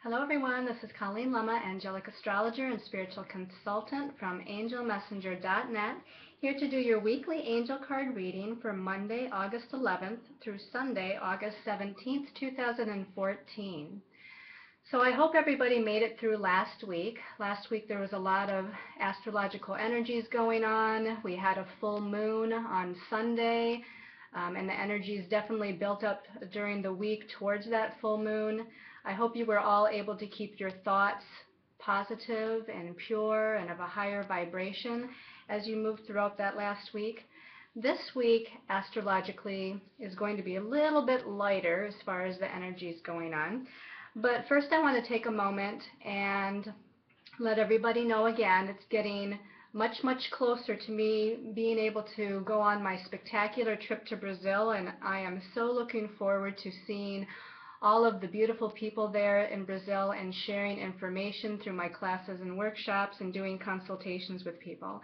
Hello everyone, this is Colleen Lema, Angelic Astrologer and Spiritual Consultant from angelmessenger.net, here to do your weekly angel card reading for Monday, August 11th through Sunday, August 17th, 2014. So I hope everybody made it through last week. Last week there was a lot of astrological energies going on. We had a full moon on Sunday, and the energies definitely built up during the week towards that full moon. I hope you were all able to keep your thoughts positive and pure and of a higher vibration as you moved throughout that last week. This week, astrologically, is going to be a little bit lighter as far as the energies going on. But first I want to take a moment and let everybody know again, it's getting much, much closer to me being able to go on my spectacular trip to Brazil, and I am so looking forward to seeing all of the beautiful people there in Brazil and sharing information through my classes and workshops and doing consultations with people.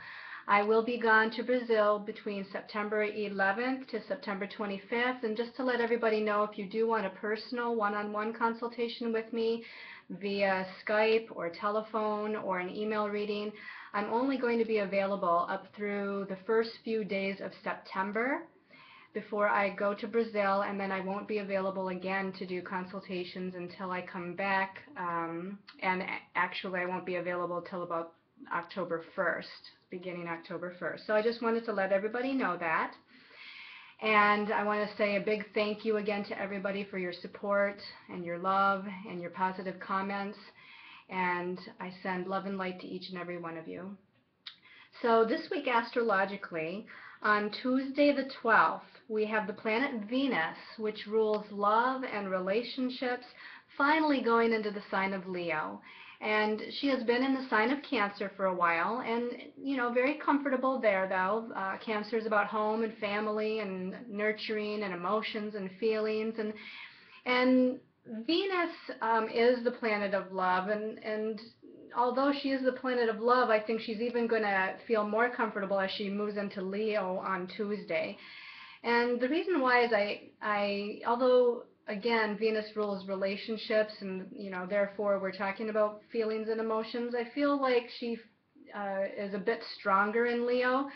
I will be gone to Brazil between September 11th to September 25th, and just to let everybody know, if you do want a personal one-on-one consultation with me via Skype or telephone or an email reading, I'm only going to be available up through the first few days of September before I go to Brazil, and then I won't be available again to do consultations until I come back, and actually I won't be available till about October 1st, beginning October 1st. So I just wanted to let everybody know that. And I want to say a big thank you again to everybody for your support and your love and your positive comments. And I send love and light to each and every one of you. So this week astrologically, on Tuesday the 12th, we have the planet Venus, which rules love and relationships, finally going into the sign of Leo. And she has been in the sign of Cancer for a while, and, you know, very comfortable there, though. Cancer is about home and family and nurturing and emotions and feelings. And Venus is the planet of love, and although she is the planet of love, I think she's even going to feel more comfortable as she moves into Leo on Tuesday. And the reason why is although, again, Venus rules relationships, and, you know, therefore we're talking about feelings and emotions, I feel like she is a bit stronger in Leo,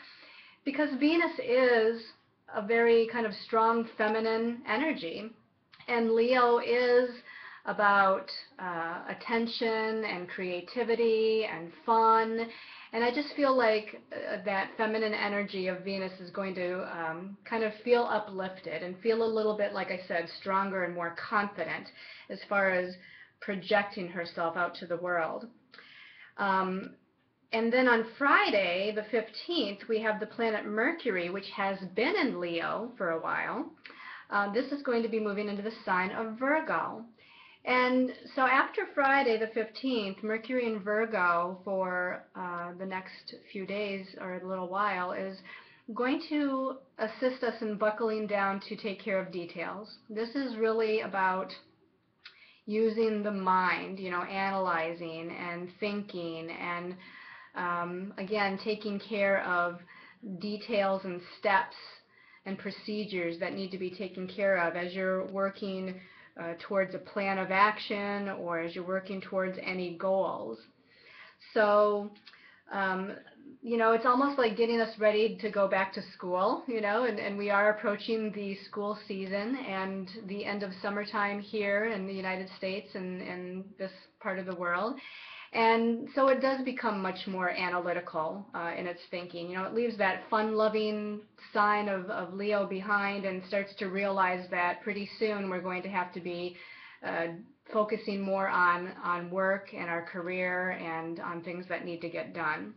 because Venus is a very kind of strong feminine energy, and Leo is about attention and creativity and fun. And I just feel like that feminine energy of Venus is going to kind of feel uplifted and feel a little bit, like I said, stronger and more confident as far as projecting herself out to the world. And then on Friday, the 15th, we have the planet Mercury, which has been in Leo for a while. This is going to be moving into the sign of Virgo. And so after Friday the 15th, Mercury in Virgo for the next few days or a little while is going to assist us in buckling down to take care of details. This is really about using the mind, you know, analyzing and thinking and, again, taking care of details and steps and procedures that need to be taken care of as you're working towards a plan of action or as you're working towards any goals. So, you know, it's almost like getting us ready to go back to school, you know, and we are approaching the school season and the end of summertime here in the United States and in this part of the world. And so it does become much more analytical in its thinking. You know, it leaves that fun-loving sign of Leo behind and starts to realize that pretty soon we're going to have to be focusing more on work and our career and on things that need to get done.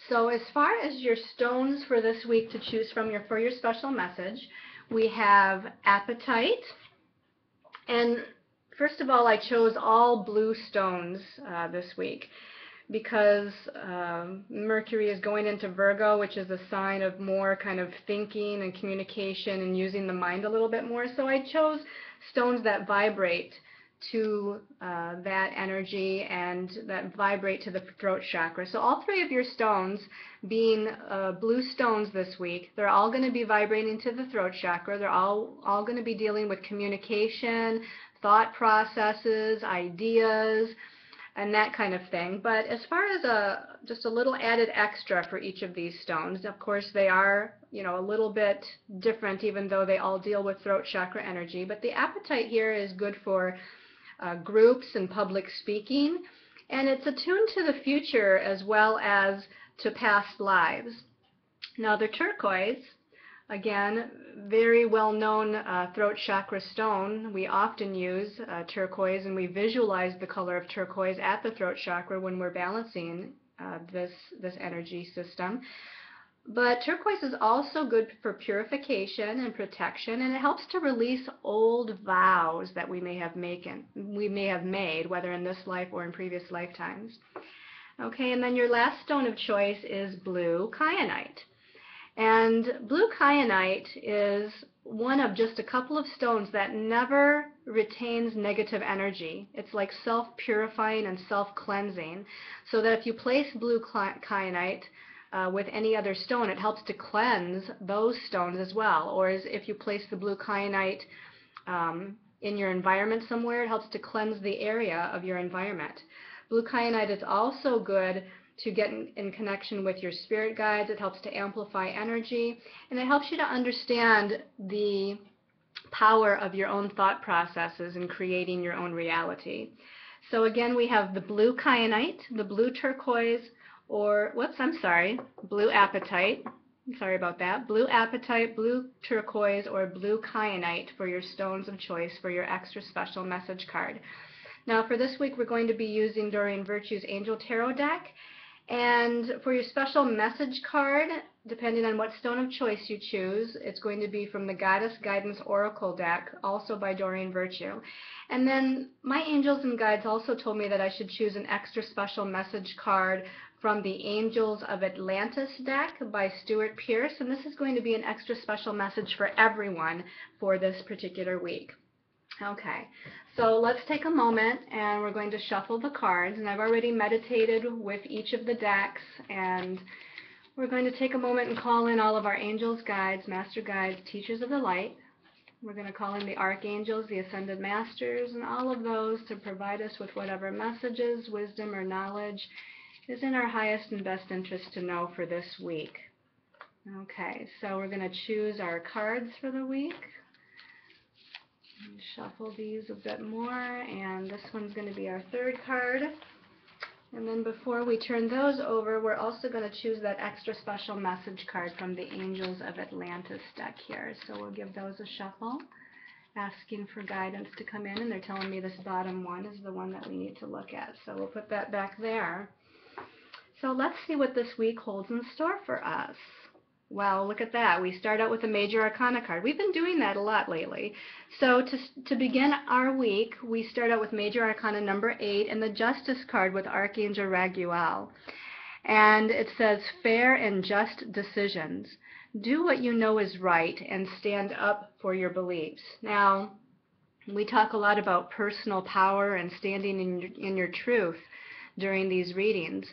So as far as your stones for this week to choose from for your special message, we have Apatite. And first of all, I chose all blue stones this week because Mercury is going into Virgo, which is a sign of more kind of thinking and communication and using the mind a little bit more. So I chose stones that vibrate to that energy and that vibrate to the throat chakra. So all three of your stones being blue stones this week, they're all going to be vibrating to the throat chakra. They're all going to be dealing with communication, thought processes, ideas, and that kind of thing. But as far as just a little added extra for each of these stones, of course they are, a little bit different, even though they all deal with throat chakra energy. But the apatite here is good for groups and public speaking, and it's attuned to the future as well as to past lives. Now the turquoise, again, very well-known throat chakra stone. We often use turquoise, and we visualize the color of turquoise at the throat chakra when we're balancing this energy system. But turquoise is also good for purification and protection, and it helps to release old vows that we may have made, whether in this life or in previous lifetimes. Okay, and then your last stone of choice is blue kyanite. And blue kyanite is one of just a couple of stones that never retains negative energy. It's like self-purifying and self-cleansing, so that if you place blue kyanite with any other stone, it helps to cleanse those stones as well. Or if you place the blue kyanite in your environment somewhere, it helps to cleanse the area of your environment. Blue kyanite is also good to get in connection with your spirit guides. It helps to amplify energy, and it helps you to understand the power of your own thought processes in creating your own reality. So again, we have the blue kyanite, the blue turquoise, blue apatite. Sorry about that. Blue apatite, blue turquoise, or blue kyanite for your stones of choice for your extra special message card. Now for this week, we're going to be using Doreen Virtue's Angel Tarot deck. And for your special message card, depending on what stone of choice you choose, it's going to be from the Goddess Guidance Oracle deck, also by Doreen Virtue. And then my angels and guides also told me that I should choose an extra special message card from the Angels of Atlantis deck by Stuart Pierce. And this is going to be an extra special message for everyone for this particular week. Okay, so let's take a moment and we're going to shuffle the cards, and I've already meditated with each of the decks, and we're going to take a moment and call in all of our angels, guides, master guides, teachers of the light. We're going to call in the archangels, the ascended masters, and all of those to provide us with whatever messages, wisdom, or knowledge is in our highest and best interest to know for this week. Okay, so we're going to choose our cards for the week. Shuffle these a bit more, and this one's going to be our third card. And then before we turn those over, we're also going to choose that extra special message card from the Angels of Atlantis deck here. So we'll give those a shuffle, asking for guidance to come in, and they're telling me this bottom one is the one that we need to look at. So we'll put that back there. So let's see what this week holds in store for us. Well, look at that. We start out with a Major Arcana card. We've been doing that a lot lately. So to begin our week, we start out with Major Arcana number 8 and the Justice card with Archangel Raguel. And it says, fair and just decisions. Do what you know is right and stand up for your beliefs. Now, we talk a lot about personal power and standing in your truth during these readings.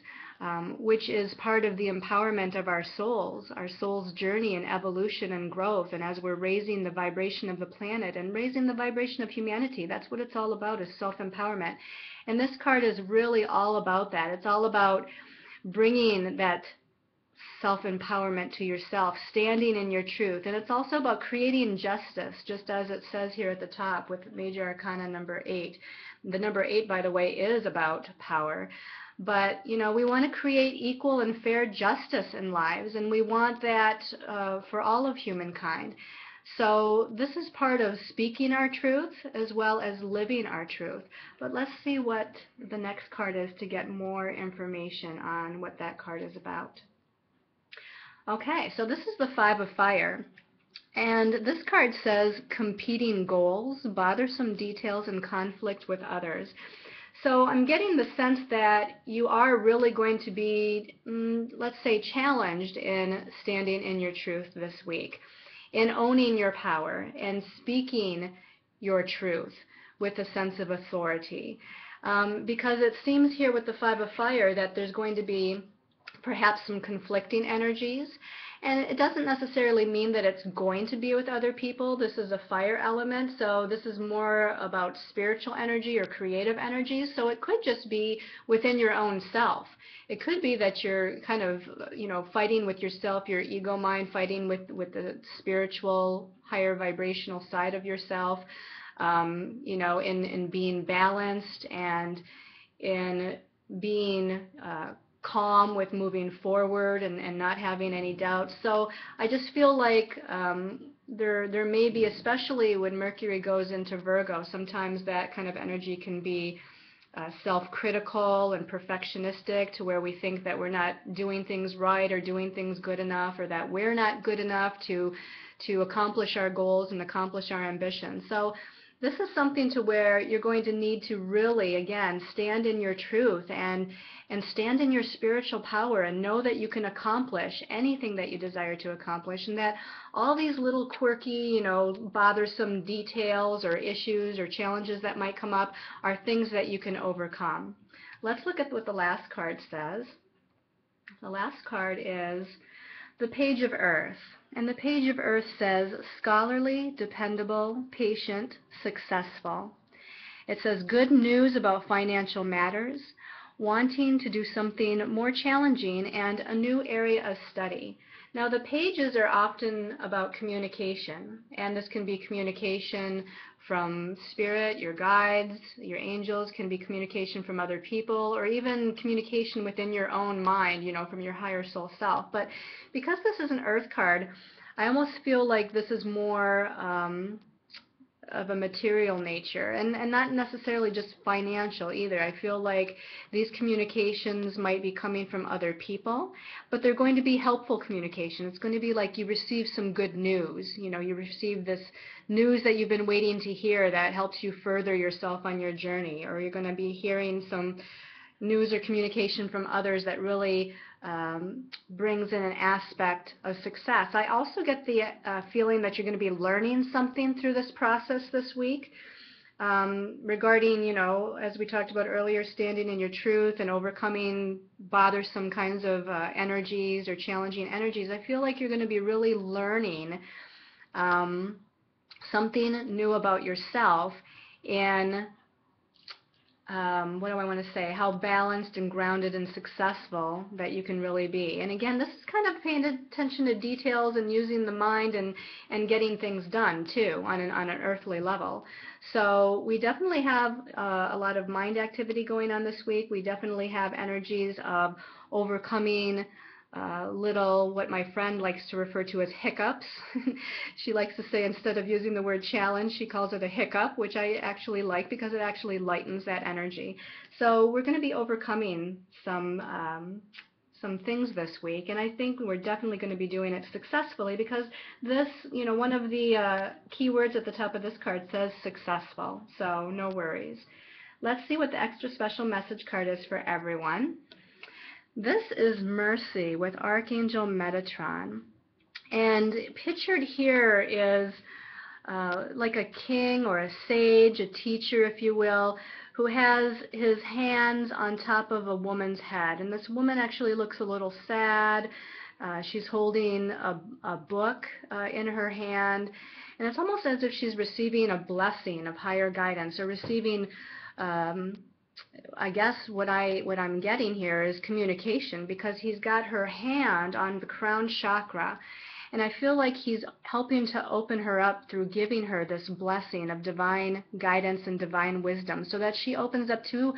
Which is part of the empowerment of our soul's journey and evolution and growth. And as we're raising the vibration of the planet and raising the vibration of humanity, that's what it's all about, is self-empowerment. And this card is really all about that. It's all about bringing that self-empowerment to yourself, standing in your truth. And it's also about creating justice, just as it says here at the top with Major Arcana number 8. The number 8, by the way, is about power. But, we want to create equal and fair justice in lives, and we want that for all of humankind. So this is part of speaking our truth as well as living our truth. But let's see what the next card is to get more information on what that card is about. Okay, so this is the Five of Fire. And this card says competing goals, bothersome details, and conflict with others. So I'm getting the sense that you are really going to be, let's say, challenged in standing in your truth this week, in owning your power and speaking your truth with a sense of authority. Because it seems here with the Five of Fire that there's going to be perhaps some conflicting energies. And it doesn't necessarily mean that it's going to be with other people. This is a fire element, so this is more about spiritual energy or creative energy. So it could just be within your own self. It could be that you're kind of, fighting with yourself, your ego mind, fighting with the spiritual, higher vibrational side of yourself, in being balanced and in being calm with moving forward and not having any doubts. So I just feel like there may be, especially when Mercury goes into Virgo, sometimes that kind of energy can be self-critical and perfectionistic, to where we think that we're not doing things right or doing things good enough, or that we're not good enough to accomplish our goals and accomplish our ambitions. So this is something to where you're going to need to really, again, stand in your truth and stand in your spiritual power, and know that you can accomplish anything that you desire to accomplish, and that all these little quirky, bothersome details or issues or challenges that might come up are things that you can overcome. Let's look at what the last card says. The last card is the Page of Earth. And the Page of Earth says, scholarly, dependable, patient, successful. It says good news about financial matters, wanting to do something more challenging, and a new area of study. Now, the pages are often about communication, and this can be communication from spirit, your guides, your angels, can be communication from other people, or even communication within your own mind, from your higher soul self. But because this is an earth card, I almost feel like this is more of a material nature, and not necessarily just financial either. I feel like these communications might be coming from other people, but they're going to be helpful communication. It's going to be like you receive some good news. You receive this news that you've been waiting to hear that helps you further yourself on your journey, or you're going to be hearing some news or communication from others that really brings in an aspect of success. I also get the feeling that you're going to be learning something through this process this week, regarding, as we talked about earlier, standing in your truth and overcoming bothersome kinds of energies or challenging energies. I feel like you're going to be really learning something new about yourself, and what do I want to say, how balanced and grounded and successful that you can really be. And again, this is kind of paying attention to details and using the mind and getting things done too on an earthly level. So we definitely have a lot of mind activity going on this week. We definitely have energies of overcoming little, what my friend likes to refer to as hiccups. She likes to say, instead of using the word challenge, she calls it a hiccup, which I actually like because it actually lightens that energy. So we're going to be overcoming some things this week, and I think we're definitely going to be doing it successfully, because this, one of the key words at the top of this card says successful, so no worries. Let's see what the extra special message card is for everyone. This is Mercy with Archangel Metatron. And pictured here is like a king or a sage, a teacher, if you will, who has his hands on top of a woman's head. And this woman actually looks a little sad. She's holding a book in her hand. And it's almost as if she's receiving a blessing of higher guidance, or receiving I guess what I'm getting here is communication, because he's got her hand on the crown chakra, and I feel like he's helping to open her up through giving her this blessing of divine guidance and divine wisdom, so that she opens up to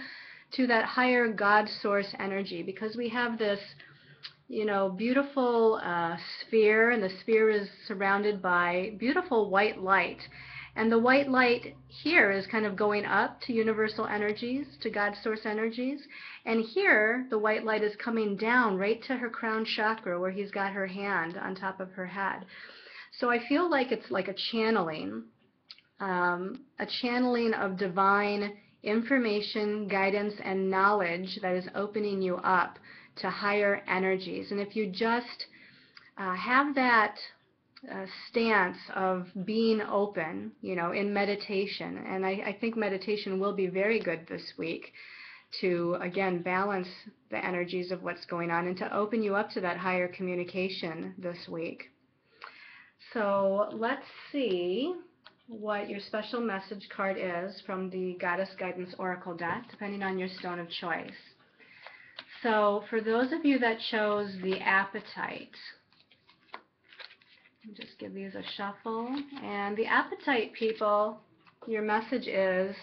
that higher God source energy, because we have this beautiful sphere, and the sphere is surrounded by beautiful white light. And the white light here is kind of going up to universal energies, to God source energies. And here, the white light is coming down right to her crown chakra, where he's got her hand on top of her head. So I feel like it's like a channeling of divine information, guidance, and knowledge that is opening you up to higher energies. And if you just have that stance of being open, in meditation, and I think meditation will be very good this week to, again, balance the energies of what's going on and to open you up to that higher communication this week. So let's see what your special message card is from the Goddess Guidance Oracle deck, depending on your stone of choice. So for those of you that chose the Apatite, just give these a shuffle. And the Apatite people, your message is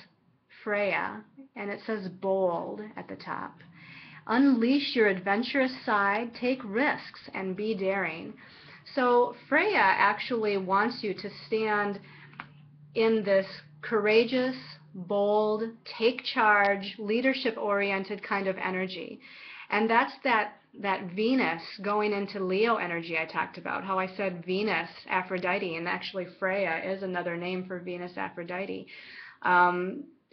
Freya, and it says bold at the top. Unleash your adventurous side, take risks, and be daring. So Freya actually wants you to stand in this courageous, bold, take charge, leadership-oriented kind of energy. And that's that Venus going into Leo energy I talked about, how I said Venus, Aphrodite, and actually Freya is another name for Venus, Aphrodite.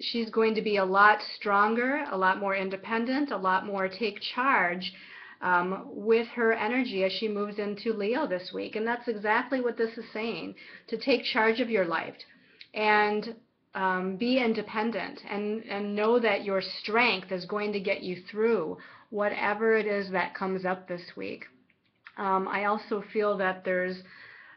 She's going to be a lot stronger, a lot more independent, a lot more take charge with her energy as she moves into Leo this week. And that's exactly what this is saying, to take charge of your life and be independent and know that your strength is going to get you through whatever it is that comes up this week. I also feel that there's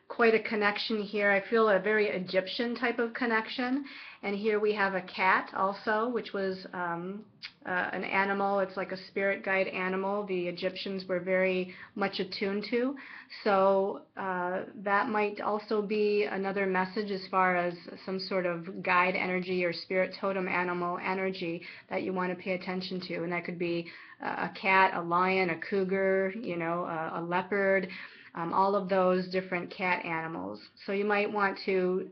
quite a connection here. I feel a very Egyptian type of connection. And here we have a cat also, which was an animal. It's like a spirit guide animal the Egyptians were very much attuned to. So that might also be another message as far as some sort of guide energy or spirit totem animal energy that you want to pay attention to. And that could be a cat, a lion, a cougar, a leopard, all of those different cat animals. So you might want to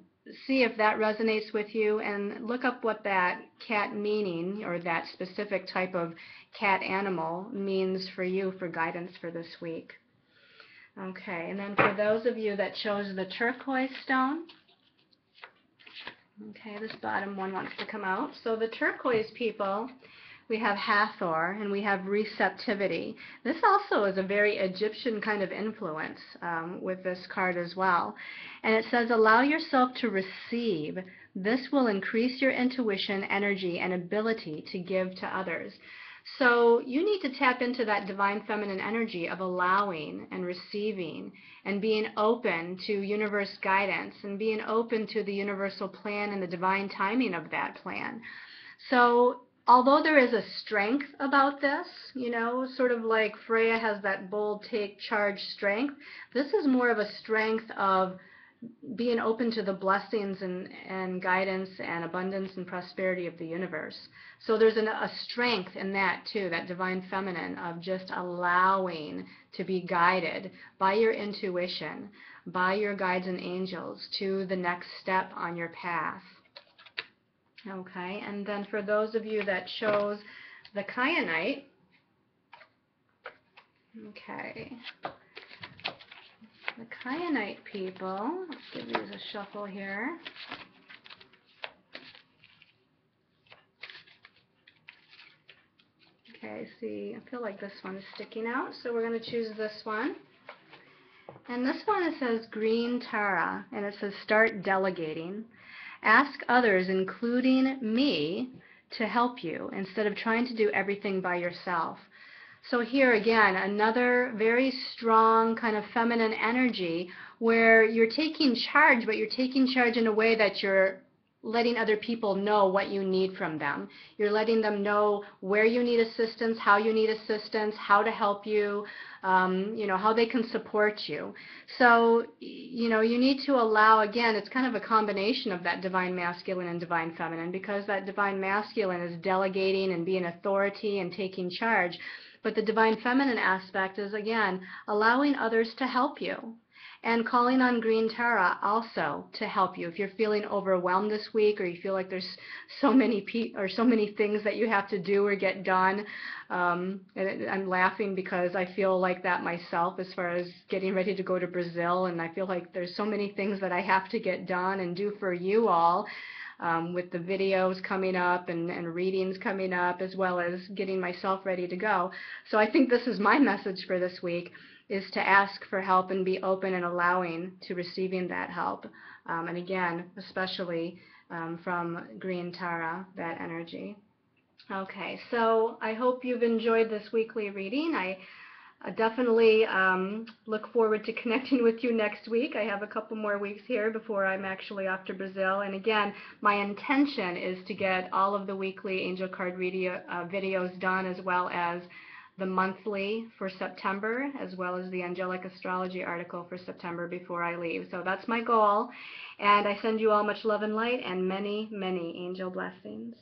see if that resonates with you and look up what that cat meaning or that specific type of cat animal means for you for guidance for this week. Okay, and then for those of you that chose the turquoise stone, okay, this bottom one wants to come out. So the turquoise people, we have Hathor, and we have receptivity. This also is a very Egyptian kind of influence with this card as well. And it says, allow yourself to receive. This will increase your intuition, energy, and ability to give to others. So you need to tap into that divine feminine energy of allowing and receiving and being open to universe guidance and being open to the universal plan and the divine timing of that plan. So although there is a strength about this, sort of like Freya has that bold, take charge strength, this is more of a strength of being open to the blessings and guidance and abundance and prosperity of the universe. So there's a strength in that too, that divine feminine of just allowing to be guided by your intuition, by your guides and angels to the next step on your path. Okay, and then for those of you that chose the Kyanite, okay, the Kyanite people, let's give these a shuffle here. Okay, see, I feel like this one is sticking out, so we're going to choose this one. And this one, it says Green Tara, and it says start delegating. Ask others, including me, to help you instead of trying to do everything by yourself. So here again, another very strong kind of feminine energy where you're taking charge, but you're taking charge in a way that you're letting other people know what you need from them. You're letting them know where you need assistance, how you need assistance, how to help you, how they can support you. So, you need to allow, again, it's kind of a combination of that divine masculine and divine feminine, because that divine masculine is delegating and being authority and taking charge. But the divine feminine aspect is, again, allowing others to help you. And calling on Green Tara also to help you. If you're feeling overwhelmed this week, or you feel like there's so many things that you have to do or get done, and I'm laughing because I feel like that myself as far as getting ready to go to Brazil, and I feel like there's so many things that I have to get done and do for you all. With the videos coming up and readings coming up, as well as getting myself ready to go. So I think this is my message for this week, is to ask for help and be open and allowing to receiving that help. And again, especially from Green Tara, that energy. Okay, so I hope you've enjoyed this weekly reading. I definitely look forward to connecting with you next week. I have a couple more weeks here before I'm actually off to Brazil. And again, my intention is to get all of the weekly angel card videos done, as well as the monthly for September, as well as the angelic astrology article for September before I leave. So that's my goal. And I send you all much love and light and many, many angel blessings.